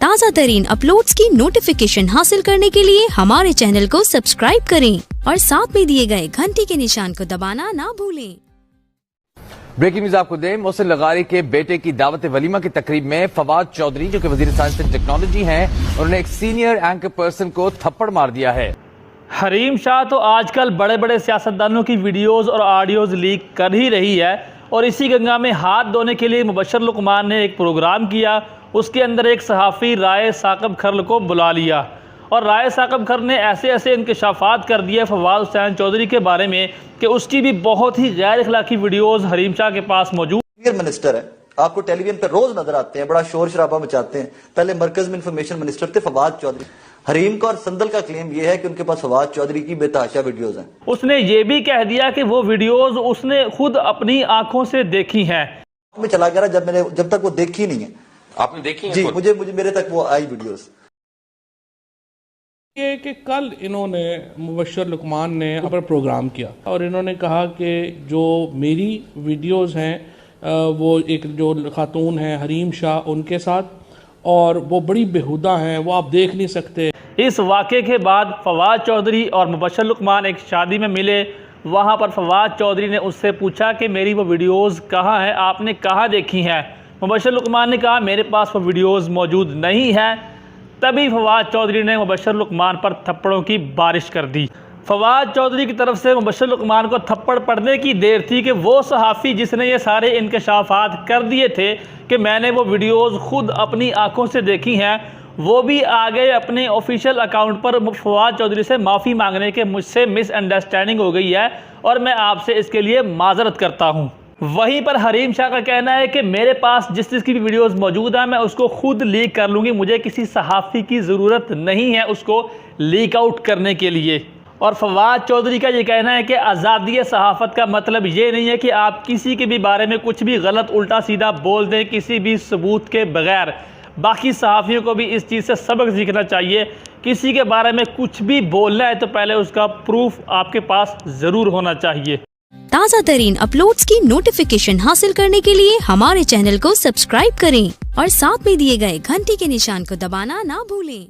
ताज़ा तरीन अपलोड्स की नोटिफिकेशन हासिल करने के लिए हमारे चैनल को सब्सक्राइब करें और साथ में दिए गए घंटी के निशान को दबाना ना भूलें। ब्रेकिंग न्यूज आपको दें, मोहसिन लगारी के बेटे की दावत वलीमा की तकरीब में फवाद चौधरी जो कि वजीर साइंस एंड टेक्नोलॉजी हैं, उन्होंने एक सीनियर एंकर पर्सन को थप्पड़ मार दिया है। हरीम शाह तो आजकल बड़े बड़े सियासतदानों की वीडियोस और ऑडियोज लीक कर ही रही है और इसी गंगा में हाथ धोने के लिए मुबशर लुकमान ने एक प्रोग्राम किया। उसके अंदर एक सहाफ़ी राय साकब खर्ल को बुला लिया और राय साकब खर्ल ने ऐसे ऐसे इंकशाफात कर दिए फवाद हुसैन चौधरी के बारे में कि उसकी भी बहुत ही गैर अखलाकी वीडियोज़ हरीम शाह के पास मौजूद। मिनिस्टर है, आपको टेलीविजन पे रोज नजर आते हैं, बड़ा शोर शराबा मचाते हैं। पहले मरकज में इंफॉर्मेशन मिनिस्टर थे फवाद चौधरी। हरीम का और संदल का क्लेम ये है कि उनके पास फवाद चौधरी की बेतहाशा वीडियोस हैं। उसने ये भी कह दिया कि वो वीडियोस उसने खुद अपनी आंखों से देखी हैं। मैं चला गया जब तक वो देखी नहीं है। आपने देखी है? जी, मुझे मेरे तक वो आई वीडियोस। ये कि कल इन्होंने मुबशर लुकमान ने अपना प्रोग्राम किया और इन्होंने कहा कि जो मेरी वीडियोस हैं वो एक जो खातून है हरीम शाह उनके साथ, और वो बड़ी बेहुदा हैं, वो आप देख नहीं सकते। इस वाक़े के बाद फवाद चौधरी और मुबशर लुकमान एक शादी में मिले। वहाँ पर फवाद चौधरी ने उससे पूछा कि मेरी वो वीडियोज़ कहाँ हैं, आपने कहाँ देखी हैं। मुबशर लुकमान ने कहा मेरे पास वो वीडियोज़ मौजूद नहीं है। तभी फवाद चौधरी ने मुबशर लुकमान पर थप्पड़ों की बारिश कर दी। फवाद चौधरी की तरफ से मुबशर लुकमान को थप्पड़ पड़ने की देर थी कि वो सहाफ़ी जिसने ये सारे इंकशाफात कर दिए थे कि मैंने वो वीडियोज़ खुद अपनी आंखों से देखी हैं, वो भी आ गए अपने ऑफिशियल अकाउंट पर फवाद चौधरी से माफ़ी मांगने के मुझसे मिसअंडरस्टैंडिंग हो गई है और मैं आपसे इसके लिए माजरत करता हूँ। वहीं पर हरीम शाह का कहना है कि मेरे पास जिस चीज़ की भी वीडियोज़ मौजूद है मैं उसको खुद लीक कर लूँगी, मुझे किसी सहाफ़ी की ज़रूरत नहीं है उसको लीक आउट करने के लिए। और फवाद चौधरी का ये कहना है कि आज़ादी सहाफ़त का मतलब ये नहीं है कि आप किसी के भी बारे में कुछ भी गलत उल्टा सीधा बोल दें किसी भी सबूत के बगैर। बाकी सहाफ़ियों को भी इस चीज़ से सबक सीखना चाहिए। किसी के बारे में कुछ भी बोलना है तो पहले उसका प्रूफ आपके पास ज़रूर होना चाहिए। ताज़ा तरीन अपलोड्स की नोटिफिकेशन हासिल करने के लिए हमारे चैनल को सब्सक्राइब करें और साथ में दिए गए घंटी के निशान को दबाना ना भूलें।